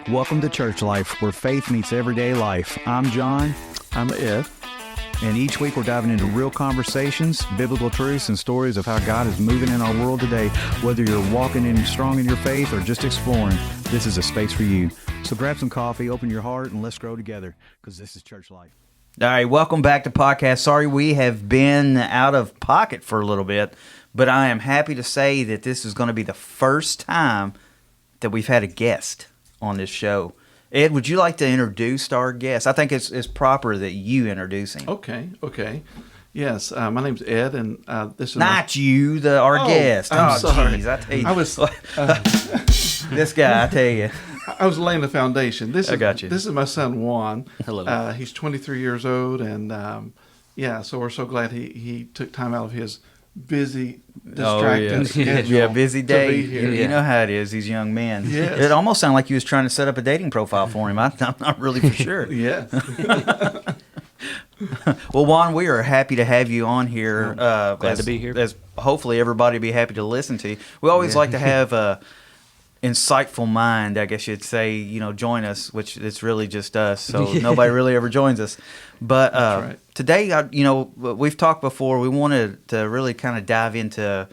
Welcome to Church Life, where faith meets everyday life. I'm John. I'm Ed. And each week we're diving into real conversations, biblical truths, and stories of how God is moving in our world today. Whether you're walking in strong in your faith or just exploring, this is a space for you. So grab some coffee, open your heart, and let's grow together, because this is Church Life. All right, welcome back to podcast. Sorry we have been out of pocket for a little bit, but I am happy to say that this is going to be the first time that we've had a guest on this show. Ed, would you like to introduce our guest? I think it's proper that you introduce him. Okay. Yes, my name's Ed, and this is not you, our guest. I'm sorry. Geez, I tell you, I was this guy. I tell you, I was laying the foundation. I got you. This is my son Juan. Hello. He's 23 years old, and so we're so glad he took time out of his busy, distracting schedule. Yeah, busy day. To be here. You know how it is, these young men. Yes. It almost sounded like you was trying to set up a dating profile for him. I'm not really for sure. Yes. Well, Juan, we are happy to have you on here. Glad to be here. As hopefully everybody will be happy to listen to you. We always like to have a insightful mind, I guess you'd say, join us, which it's really just us. So nobody really ever joins us. But right. Today, we've talked before. We wanted to really kind of dive into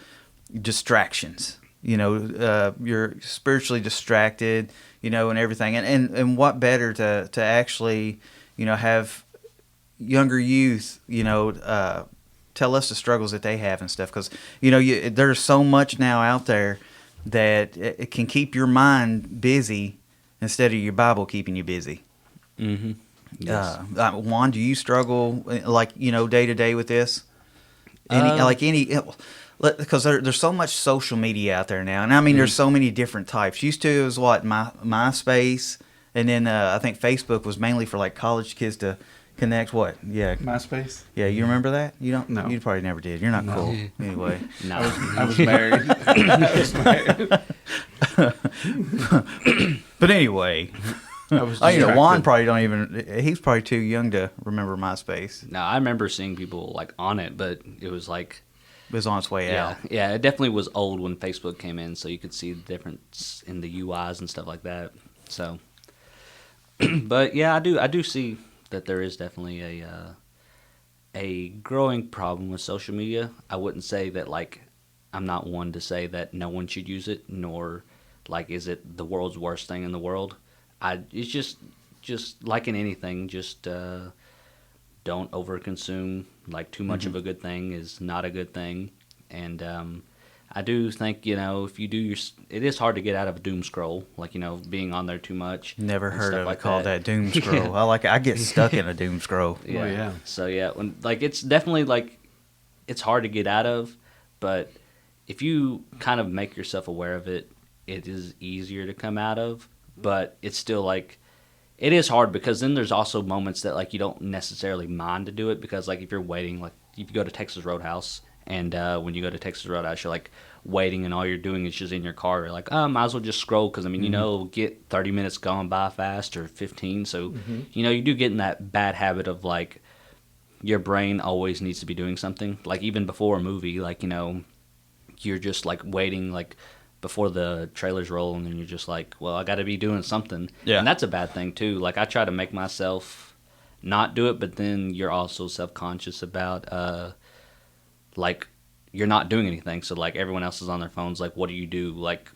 distractions. You're spiritually distracted, and everything. And what better to actually, have younger youth, tell us the struggles that they have and stuff. Because, there's so much now out there that it can keep your mind busy instead of your Bible keeping you busy. Mm-hmm. Yes. Juan, do you struggle day to day with this? Because there's so much social media out there now, and I mean there's so many different types. Used to it was MySpace, and then I think Facebook was mainly for like college kids to connect. What? Yeah. MySpace? Yeah, you remember that? You don't? No. You probably never did. You're not cool. Anyway. No. I was married. But anyway, I was Juan distracted. probably don't even. He's probably too young to remember MySpace. No, I remember seeing people like on it, but it was like It was on its way out. yeah, it definitely was old when Facebook came in, so you could see the difference in the UIs and stuff like that. So, but yeah, I do see that there is definitely a growing problem with social media. I wouldn't say that like I'm not one to say that no one should use it, nor like is it the world's worst thing in the world. It's just like in anything, just don't overconsume. Like too much of a good thing is not a good thing, and I do think if you do it is hard to get out of a doom scroll, like being on there too much. Never and heard stuff of like it called that doom scroll. I get stuck in a doom scroll. Yeah. Oh, yeah. So yeah, when it's definitely like it's hard to get out of, but if you kind of make yourself aware of it, it is easier to come out of. But it's still like it is hard because then there's also moments that like you don't necessarily mind to do it because like if you're waiting, like if you go to Texas Roadhouse and when you go to Texas Roadhouse you're like waiting and all you're doing is just in your car. You're like, might as well just scroll because I mean get 30 minutes going by fast or 15. So you do get in that bad habit of like your brain always needs to be doing something. Like even before a movie, like you're just like waiting like before the trailers roll, and then you're just like, well, I got to be doing something. Yeah. And that's a bad thing, too. Like, I try to make myself not do it, but then you're also self-conscious about, like, you're not doing anything. So, like, everyone else is on their phones. Like, what do you do, like,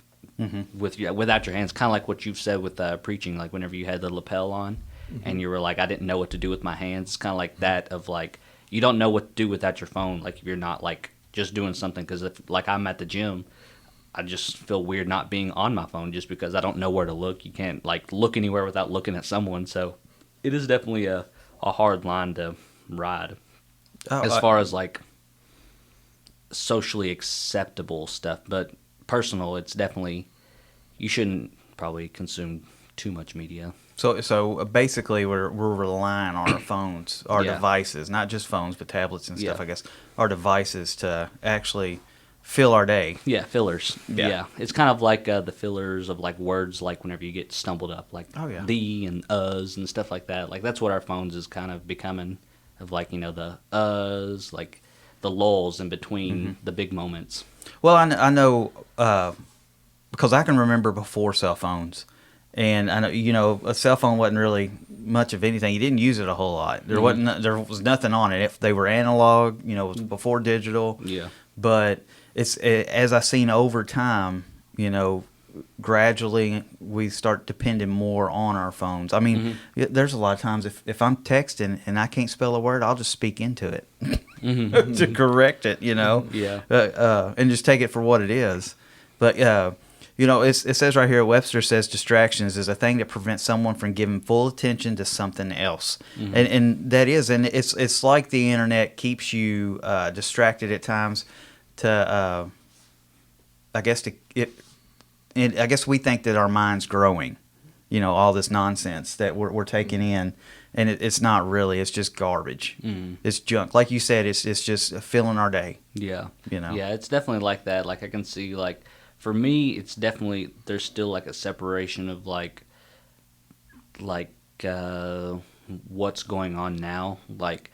without your hands? Kind of like what you've said with preaching, like, whenever you had the lapel on, and you were like, I didn't know what to do with my hands. It's kind of like that of, like, you don't know what to do without your phone. Like, if you're not, like, just doing something. Because, like, I'm at the gym, I just feel weird not being on my phone just because I don't know where to look. You can't like look anywhere without looking at someone. So it is definitely a hard line to ride as far as like socially acceptable stuff. But personal, it's definitely you shouldn't probably consume too much media. So basically, we're relying on our phones, our devices, not just phones, but tablets and stuff. Yeah. I guess our devices to actually fill our day. Yeah, fillers. Yeah. Yeah. It's kind of like the fillers of like words, like whenever you get stumbled up, like the and us and stuff like that. Like that's what our phones is kind of becoming, of like the us, like the lulls in between the big moments. Well, I know because I can remember before cell phones, And I know, a cell phone wasn't really much of anything. You didn't use it a whole lot. There there was nothing on it. If they were analog, it was before digital. Yeah. But as I've seen over time, gradually we start depending more on our phones. I mean, there's a lot of times if I'm texting and I can't spell a word, I'll just speak into it to correct it, Yeah. and just take it for what it is. But it says right here, Webster says distractions is a thing that prevents someone from giving full attention to something else, and that is, and it's like the internet keeps you distracted at times. I guess we think that our mind's growing, all this nonsense that we're taking in, and it's not really. It's just garbage. It's junk, like you said. It's just filling our day. Yeah. Yeah, it's definitely like that. Like I can see, like for me, it's definitely there's still like a separation of like what's going on now, like.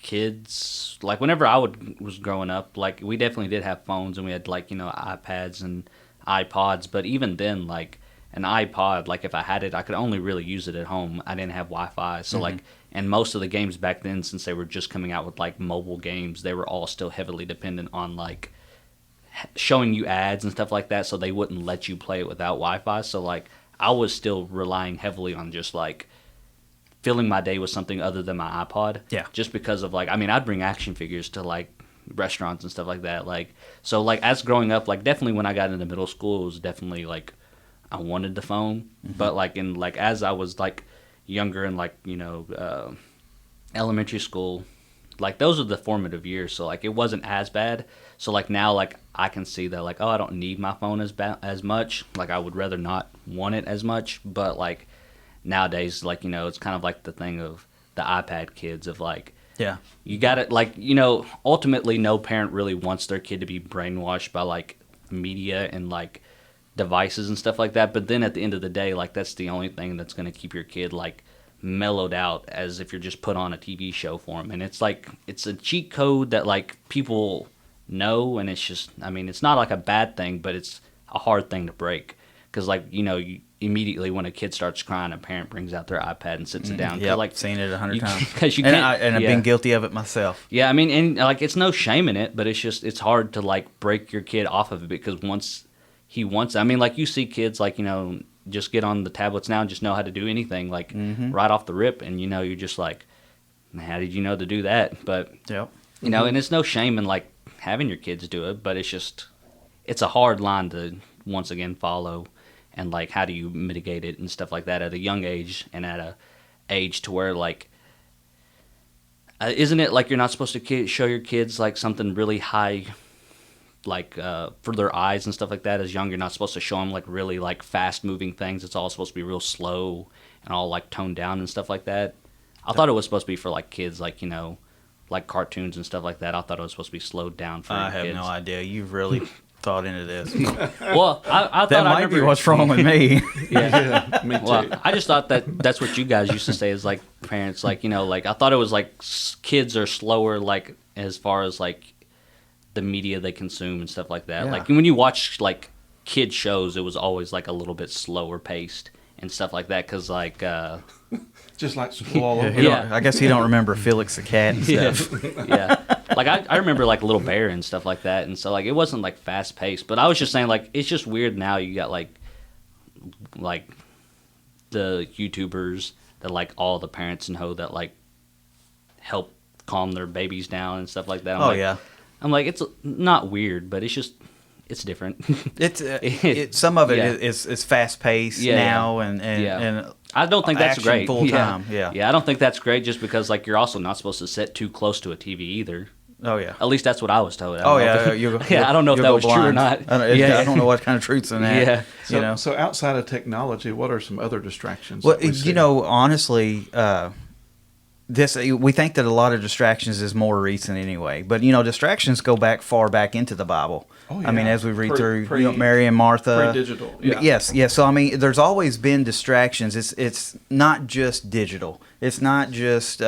Kids, like whenever I was growing up, like we definitely did have phones and we had like iPads and iPods, but even then, like an iPod, like if I had it, I could only really use it at home. I didn't have Wi-Fi, so like, and most of the games back then, since they were just coming out with like mobile games, they were all still heavily dependent on like showing you ads and stuff like that, so they wouldn't let you play it without Wi-Fi. So like I was still relying heavily on just like filling my day with something other than my iPod. Yeah. Just because of like, I mean, I'd bring action figures to like restaurants and stuff like that. Like, so like as growing up, like definitely when I got into middle school, it was definitely like I wanted the phone. But like as I was like younger and like, elementary school, like those are the formative years. So like it wasn't as bad. So like now, like I can see that like, oh, I don't need my phone as much. Like I would rather not want it as much. But like, nowadays, like, it's kind of like the thing of the iPad kids of like, you got it. Like, ultimately no parent really wants their kid to be brainwashed by like media and like devices and stuff like that. But then at the end of the day, like that's the only thing that's going to keep your kid like mellowed out as if you're just put on a TV show for them. And it's like, it's a cheat code that like people know. And it's just, I mean, it's not like a bad thing, but it's a hard thing to break. Cause like, immediately when a kid starts crying, a parent brings out their iPad and sits it down. Yeah, like seen it 100 times. Because you can't, and I've been guilty of it myself. Yeah, I mean, and like it's no shame in it, but it's hard to like break your kid off of it because once he wants, I mean, like you see kids like just get on the tablets now and just know how to do anything like right off the rip, and you're just like, how did you know to do that? But and it's no shame in like having your kids do it, but it's a hard line to once again follow. And like, how do you mitigate it and stuff like that at a young age and at a age to where like, isn't it like you're not supposed to show your kids like something really high, like for their eyes and stuff like that as young? You're not supposed to show them like really like fast moving things. It's all supposed to be real slow and all like toned down and stuff like that. I thought it was supposed to be for like kids, like like cartoons and stuff like that. I thought it was supposed to be slowed down for I kids. have no idea. You've really thought into this. Well, I thought that might be what's wrong with me. Yeah, me too. Well, I just thought that's what you guys used to say as like parents, like like I thought it was like kids are slower, like as far as like the media they consume and stuff like that. Yeah. Like when you watch like kid shows, it was always like a little bit slower paced and stuff like that because like just like swirling. I guess he don't remember Felix the cat and stuff. Yeah. Like I remember like Little Bear and stuff like that, and so like it wasn't like fast paced, but I was just saying like it's just weird now you got like the YouTubers that like all the parents know that like help calm their babies down and stuff like that. I'm like it's not weird, but it's different. It's some of it is fast paced now and I don't think that's great. Full time. I don't think that's great just because like you're also not supposed to sit too close to a TV either. Oh yeah. At least that's what I was told. I don't know if that was true or not. I don't know what kind of truth's in that. Yeah. So outside of technology, what are some other distractions? Well, honestly, we think that a lot of distractions is more recent anyway, but distractions go far back into the Bible. Oh, yeah. I mean, as we read through Mary and Martha, pre-digital. Yes. So I mean, there's always been distractions. It's not just digital. It's not just.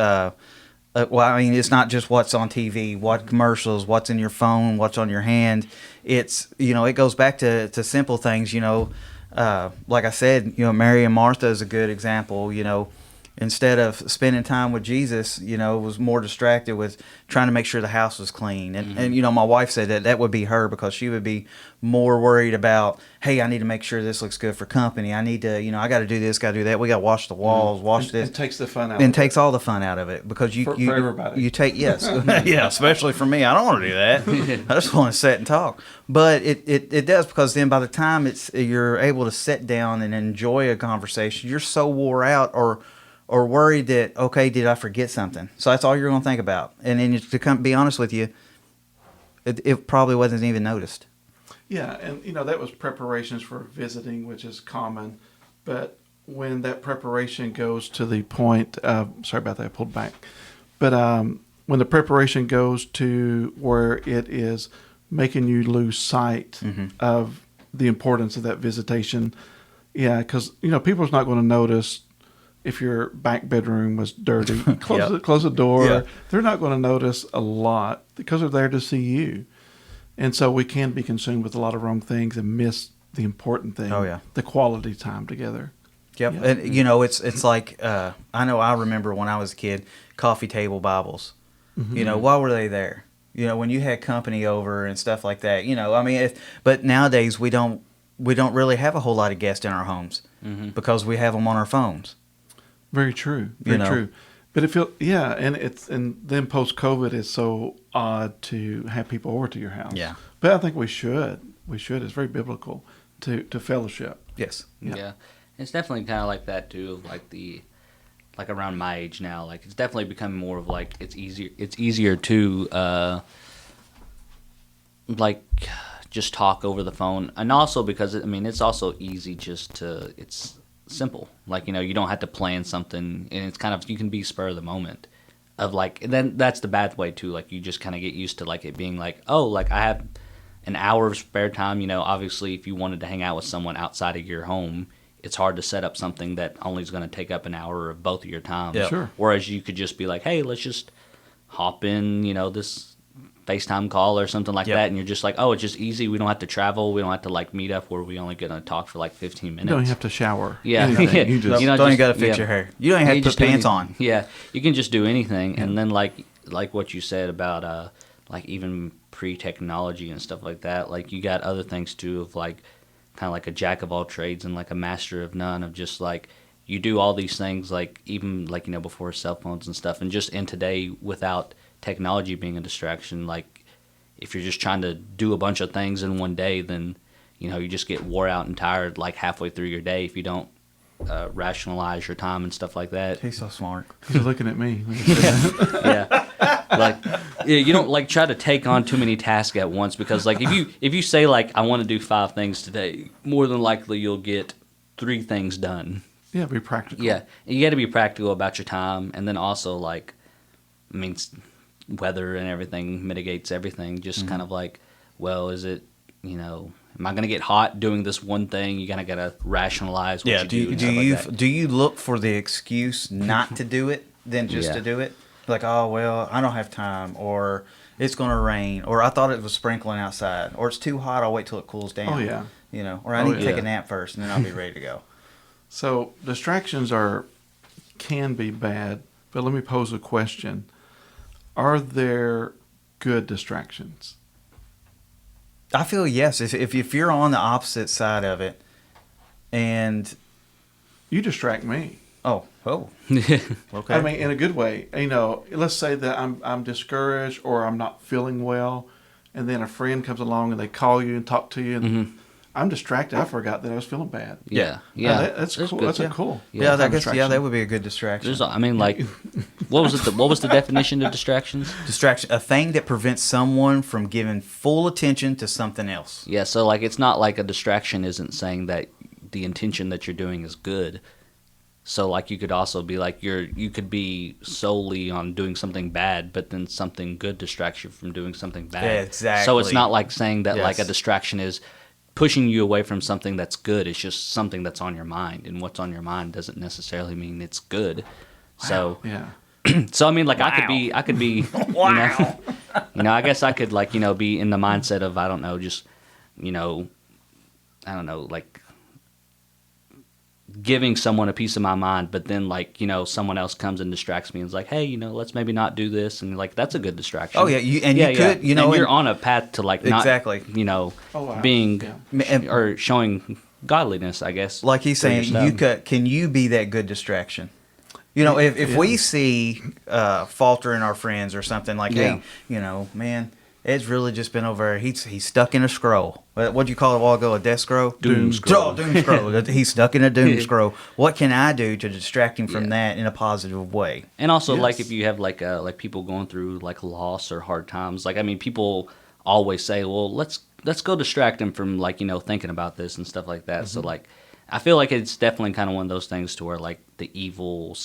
It's not just what's on TV, what commercials, what's in your phone, what's on your hand. It's it goes back to simple things. like I said, Mary and Martha is a good example. Instead of spending time with Jesus, was more distracted with trying to make sure the house was clean. And my wife said that would be her, because she would be more worried about, hey, I need to make sure this looks good for company. I need to, I got to do this, got to do that. We got to wash the walls, wash this. It takes the fun out. And takes all the fun out of it, because for everybody. You take, yes, yeah, especially for me. I don't want to do that. I just want to sit and talk. But it does, because then by the time you're able to sit down and enjoy a conversation, you're so wore out or worried that, okay, did I forget something? So that's all you're going to think about. And then to be honest with you, it probably wasn't even noticed. Yeah, and that was preparations for visiting, which is common. But when that preparation goes to the point of, sorry about that, I pulled back. But when the preparation goes to where it is making you lose sight of the importance of that visitation, yeah, because people's not going to notice if your back bedroom was dirty. Close the door. Yeah. They're not going to notice a lot, because they're there to see you. And so we can be consumed with a lot of wrong things and miss the important thing. Oh, yeah. The quality time together. Yep. Yeah. And it's like, I remember when I was a kid, coffee table Bibles. Why were they there? When you had company over and stuff like that. But nowadays we don't really have a whole lot of guests in our homes because we have them on our phones. Very true. Very true. But and then post COVID, it's so odd to have people over to your house. Yeah. But I think we should. It's very biblical to fellowship. Yes. Yeah. It's definitely kind of like that too, of like around my age now, like it's definitely becoming more of like it's easier to like just talk over the phone, and also because it's also easy it's simple, like you don't have to plan something, and it's kind of, you can be spur of the moment of like, and then that's the bad way too, like you just kind of get used to like it being like, oh, like I have an hour of spare time. Obviously if you wanted to hang out with someone outside of your home, it's hard to set up something that only is going to take up an hour of both of your time. Yeah. Sure. Whereas you could just be like, hey, let's just hop in, this FaceTime call or something like that, and you're just like, oh, it's just easy. We don't have to travel. We don't have to like meet up where we only going to talk for like 15 minutes. You don't have to shower. Yeah. Anything. You just Don't even got to fix your hair. You don't even have to put pants on. Yeah, you can just do anything. And then like what you said about like even pre-technology and stuff like that, like you got other things too, of like kind of like a jack of all trades and like a master of none, of just like you do all these things, like even like before cell phones and stuff, and just in today without technology being a distraction, like if you're just trying to do a bunch of things in one day, then you just get wore out and tired like halfway through your day if you don't rationalize your time and stuff like that. He's so smart. He's looking at me. Yeah, like you don't like try to take on too many tasks at once, because like if you say like I want to do 5 things today, more than likely you'll get 3 things done. Yeah, be practical. Yeah, you got to be practical about your time, and then also like, weather and everything mitigates everything. Just kind of like, well, is it, am I going to get hot doing this one thing? You kind of got to rationalize what you do. Do you look for the excuse not to do it than just to do it? Like, oh, well, I don't have time, or it's going to rain, or I thought it was sprinkling outside, or it's too hot, I'll wait till it cools down. Oh, yeah. Or I need to take a nap first, and then I'll be ready to go. So distractions can be bad, but let me pose a question. Are there good distractions? I feel yes. If you're on the opposite side of it, and You distract me. oh, okay. In a good way. Let's say that I'm discouraged or I'm not feeling well, and then a friend comes along and they call you and talk to you, and I'm distracted. I forgot that I was feeling bad. Yeah. That's cool. good. That's cool. Yeah, I guess distraction. that would be a good distraction. What was the definition of distractions? Distraction, a thing that prevents someone from giving full attention to something else. Yeah, so like it's not like a distraction isn't saying that the intention that you're doing is good. So like you could also be like you could be solely on doing something bad, but then something good distracts you from doing something bad. Yeah, exactly. So it's not like saying that like a Yes. distraction is pushing you away from something that's good. It's just something that's on your mind, and what's on your mind doesn't necessarily mean it's good. So Yeah. so I could be Wow. I guess I could be in the mindset of I don't know, like giving someone a piece of my mind, but then like, someone else comes and distracts me and is like, hey, let's maybe not do this, and like that's a good distraction. Oh yeah, you could, and you're on a path to like not exactly, Oh, wow. being And- or showing godliness, I guess. like he's for saying, yourself. can you be that good distraction? If we see falter in our friends or something like, hey, man, Ed's really just been over there. He's stuck in a scroll. What'd you call it a while ago? A death scroll? Doom scroll. Oh, doom scroll. He's stuck in a doom scroll. What can I do to distract him from that in a positive way? And also, Yes. like, if you have like people going through like loss or hard times, like, I mean, people always say, well, let's go distract them from like thinking about this and stuff like that. So like, I feel like it's definitely kind of one of those things to where like the evil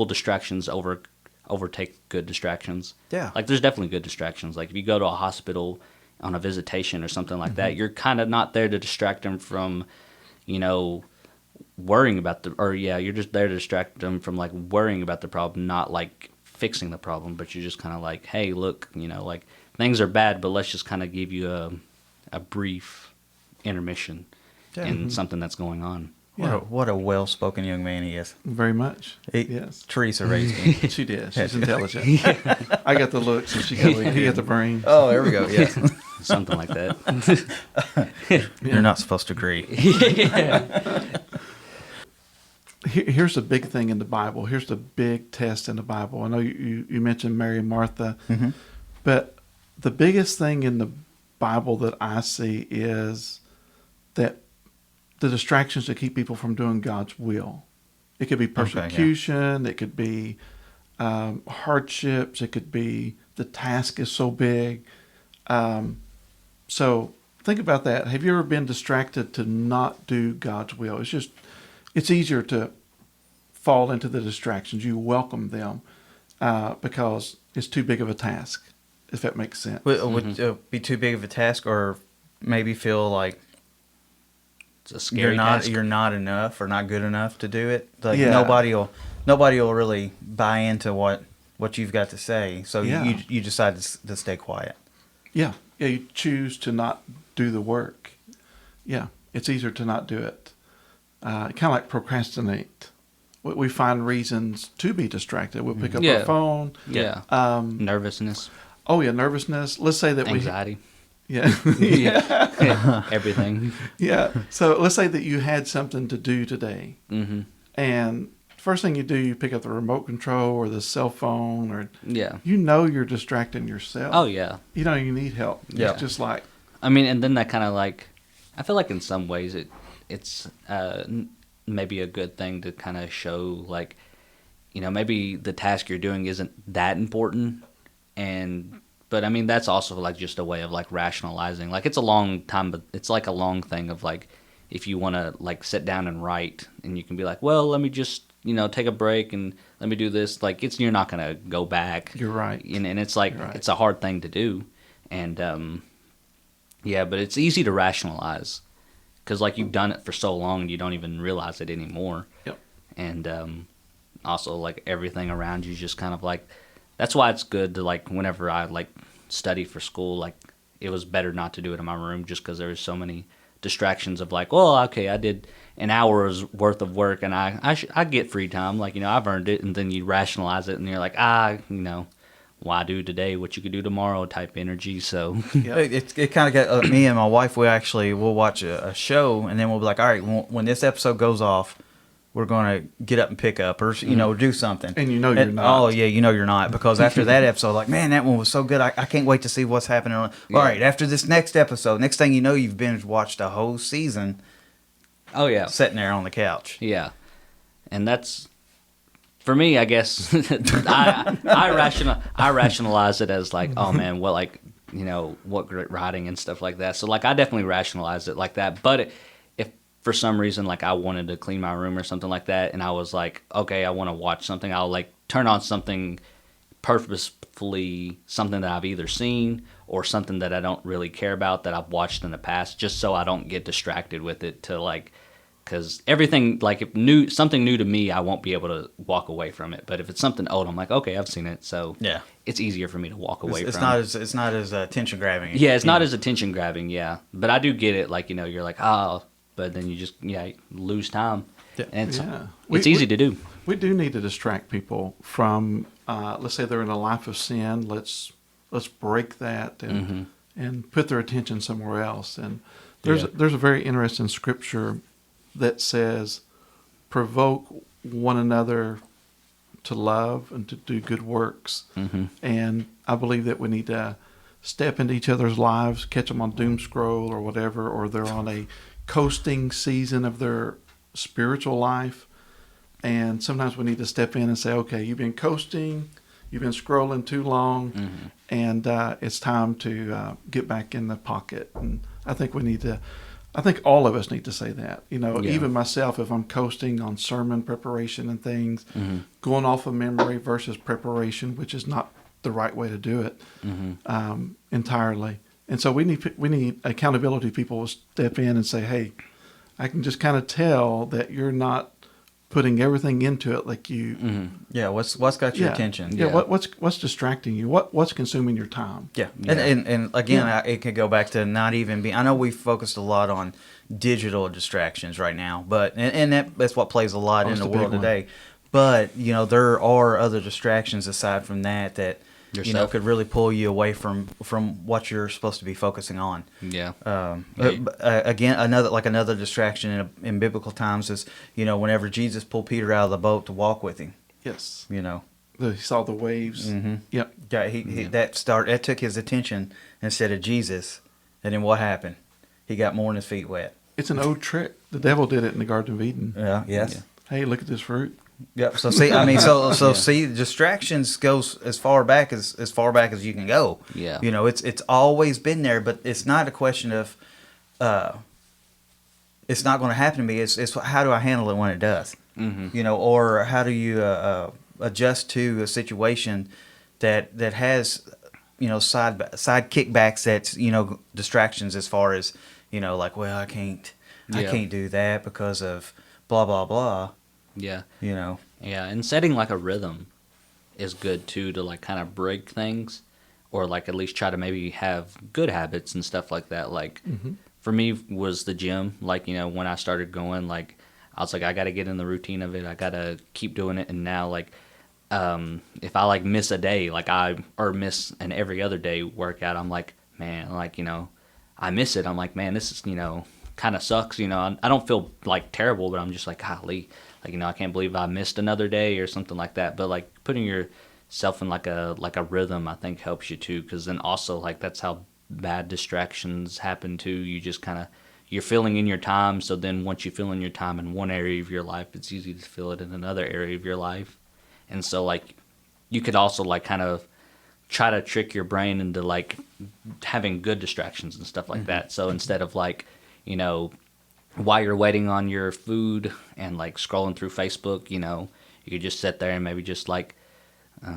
distractions overtake good distractions. Yeah. Like there's definitely good distractions. Like if you go to a hospital on a visitation or something like that, you're kind of not there to distract them from, worrying about you're just there to distract them from like worrying about the problem, not like fixing the problem, but you're just kind of like, hey, look, like things are bad, but let's just kind of give you a brief intermission in something that's going on. What a well-spoken young man he is. Very much. Yes. Teresa raised him. She did. She's intelligent. I got the looks, and he got the brains. Oh, there we go. Yeah. Something like that. You're not supposed to agree. Here's the big thing in the Bible. Here's the big test in the Bible. I know you mentioned Mary and Martha, but the biggest thing in the Bible that I see is that the distractions that keep people from doing God's will. It could be persecution. It could be hardships. It could be the task is so big. So think about that. Have you ever been distracted to not do God's will? It's easier to fall into the distractions. You welcome them because it's too big of a task, if that makes sense. Would be too big of a task, or maybe feel like It's a scary task. you're not enough or not good enough to do it. Like Yeah. nobody will really buy into what you've got to say. So you decide to stay quiet. Yeah. You choose to not do the work. Yeah, it's easier to not do it. Kind of like procrastinate. We find reasons to be distracted. We'll pick up our phone. Yeah. Nervousness. Oh yeah, nervousness. Let's say that Anxiety. Yeah. Everything. Yeah. So let's say that you had something to do today, and first thing you do, you pick up the remote control or the cell phone, or you're distracting yourself. Oh yeah. You need help. Yeah. It's just like, I mean, and then that kind of like, I feel like in some ways it's maybe a good thing to kind of show like, maybe the task you're doing isn't that important, but I mean that's also like just a way of like rationalizing. Like it's a long time, but it's like a long thing of like, if you want to like sit down and write, and you can be like, well, let me just take a break and let me do this. Like you're not gonna go back. You're right. And it's like it's a hard thing to do, and but it's easy to rationalize because like you've done it for so long and you don't even realize it anymore. Yep. And also like everything around you is just kind of like, that's why it's good to like whenever I like study for school, like it was better not to do it in my room just because there was so many distractions of like, well, okay, I did an hour's worth of work and I get free time, like I've earned it, and then you rationalize it and you're like, why do today what you could do tomorrow type energy. So it kind of got me and my wife. We'll watch a show, and then we'll be like, all right, when this episode goes off, we're going to get up and pick up or do something. And you're not. Oh yeah, you're not, because after that episode, like, man, that one was so good. I can't wait to see what's happening. All right, after this next episode, next thing you know, you've binge watched a whole season. Oh yeah, sitting there on the couch. Yeah, and that's for me. I guess I rationalize it as like, oh man, what what great writing and stuff like that. So like I definitely rationalize it like that. But if for some reason like I wanted to clean my room or something like that, and I was like, okay, I want to watch something, I'll like turn on something purposefully, something that I've either seen or something that I don't really care about that I've watched in the past, just so I don't get distracted with it. To like, because everything, like if something new to me, I won't be able to walk away from it. But if it's something old, I'm like, okay, I've seen it, so yeah, it's easier for me to walk away it's from not it. It's not as attention grabbing. Yeah, it's not as attention grabbing. Yeah, but I do get it. Like you're like, oh, but then you just lose time. Yeah. And Yeah. it's easy to do. We do need to distract people from, let's say they're in a life of sin. Let's break that and put their attention somewhere else. And there's a very interesting scripture that says, provoke one another to love and to do good works. And I believe that we need to step into each other's lives, catch them on doom scroll or whatever, or they're on a coasting season of their spiritual life. And sometimes we need to step in and say, okay, you've been coasting, you've been scrolling too long, and it's time to get back in the pocket. And I think I think all of us need to say that. Even myself, if I'm coasting on sermon preparation and things, going off of memory versus preparation, which is not the right way to do it entirely. And so we need accountability people to step in and say, hey, I can just kind of tell that you're not putting everything into it like you. Yeah. What's got your attention? Yeah. What's distracting you? What's consuming your time? Yeah. And again, it could go back to not even being. I know we've focused a lot on digital distractions right now, but and that's what plays a lot in the world today. But there are other distractions aside from that could really pull you away from what you're supposed to be focusing on. Yeah. Again, another distraction in biblical times is whenever Jesus pulled Peter out of the boat to walk with him. Yes. He saw the waves. Yep. Yeah. That took his attention instead of Jesus, and then what happened? He got more than his feet wet. It's an old trick. The devil did it in the Garden of Eden. Yeah. Yes. Yeah. Hey, look at this fruit. Yep. So see, see, distractions goes as far back as you can go. Yeah. It's always been there, but it's not a question of, it's not going to happen to me. It's how do I handle it when it does? Or how do you adjust to a situation that has side kickbacks that's distractions as far as I can't do that because of blah blah blah. Yeah. Yeah, and setting like a rhythm is good too, to like kind of break things, or like at least try to maybe have good habits and stuff like that. Like for me was the gym. Like when I started going, like I was like, I got to get in the routine of it. I got to keep doing it. And now like if I like miss a day, or miss an every other day workout, I'm like, man, I miss it. I'm like, man, this is kind of sucks. I don't feel like terrible, but I'm just like, golly. I can't believe I missed another day or something like that. But like putting yourself in like a rhythm, I think helps you too. Because then also like that's how bad distractions happen too. You just you're filling in your time. So then once you fill in your time in one area of your life, it's easy to fill it in another area of your life. And so like you could also like kind of try to trick your brain into like having good distractions and stuff like that. So instead of like while you're waiting on your food and like scrolling through Facebook, you could just sit there and maybe just like, I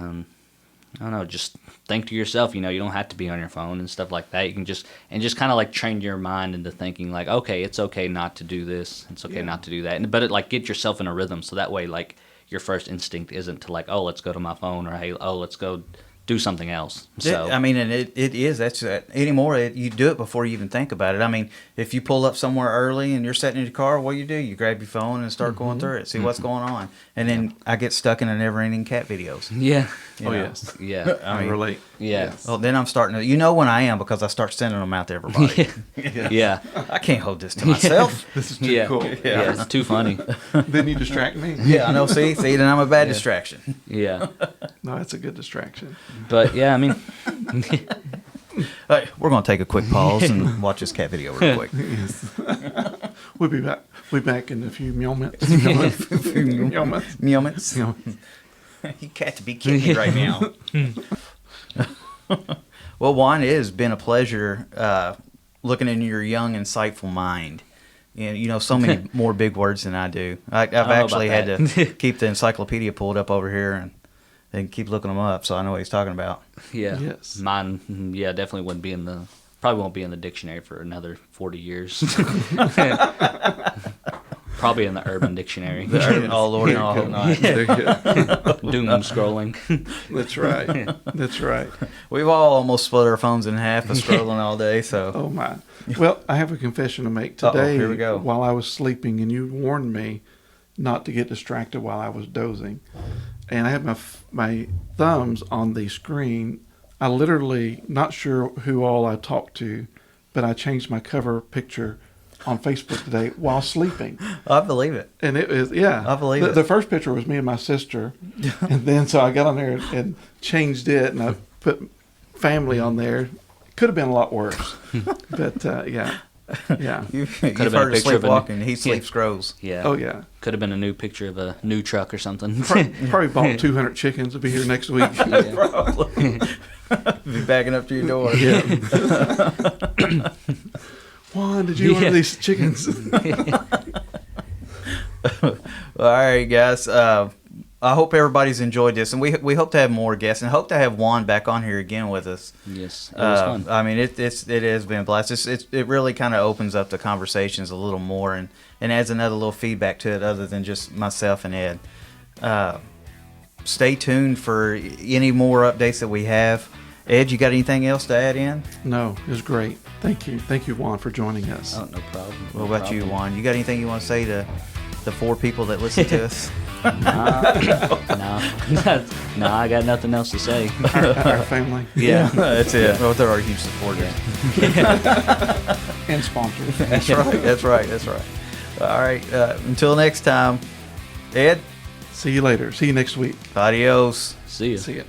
don't know, just think to yourself, you don't have to be on your phone and stuff like that. You can just kind of like train your mind into thinking like, okay, it's okay not to do this. It's okay not to do that. But it get yourself in a rhythm. So that way, like your first instinct isn't to like, oh, let's go to my phone, or hey, oh, let's go do something else. So and it is anymore. You do it before you even think about it. I mean, if you pull up somewhere early and you're sitting in your car, what do? You grab your phone and start going through it, see what's going on, and then I get stuck in a never-ending cat videos. Yeah. Yes. Yeah. I relate. Yeah. Yes. Well, then I'm starting to, when I am, because I start sending them out to everybody. Yeah. I can't hold this to myself. This is too cool. Yeah, it's too funny. Then you distract me. Yeah, I know. See, then I'm a bad distraction. Yeah. No, it's a good distraction. But yeah, I mean, Hey, we're going to take a quick pause and watch this cat video real quick. Yes. We'll be back. We'll be back in a few moments. Moments. Moments. You got to be kidding me right now. Well, Juan, it has been a pleasure looking into your young, insightful mind. And so many more big words than I do. I've actually had to keep the encyclopedia pulled up over here and keep looking them up, so I know what he's talking about. yeah. Yes. Mine, definitely probably won't be in the dictionary for another 40 years. Probably in the Urban Dictionary. Oh Lord, no, no. There you go. Doom scrolling. That's right. That's right. We've all almost split our phones in half of scrolling all day. So Oh my. Well, I have a confession to make Uh-oh, today. here we go. While I was sleeping, and you warned me not to get distracted while I was dozing, and I had my thumbs on the screen. I literally, not sure who all I talked to, but I changed my cover picture on Facebook today while sleeping. I believe it. And it was, yeah. I believe it. The first picture was me and my sister. And then so I got on there and changed it, and I put family on there. Could have been a lot worse. But, yeah. Yeah. You've been a heard of picture of a- sleepwalking. He sleep scrolls. Yeah. Oh, yeah. Could have been a new picture of a new truck or something. Probably bought 200 chickens to be here next week. Probably. Be backing up to your door. Yeah. Juan, did you order these chickens? All right, guys. I hope everybody's enjoyed this, and we hope to have more guests, and hope to have Juan back on here again with us. Yes, it was fun. I mean, it has been a blast. It really kind of opens up the conversations a little more, and adds another little feedback to it, other than just myself and Ed. Stay tuned for any more updates that we have. Ed, you got anything else to add in? No, it was great. Thank you. Thank you, Juan, for joining us. Oh, no problem. What about you, Juan? You got anything you want to say to the 4 people that listen to us? No, I got nothing else to say. Our family. Yeah, that's it. Well, they're our huge supporters. And sponsors. That's right. That's right. That's right. All right. Until next time, Ed. See you later. See you next week. Adios. See ya. See you.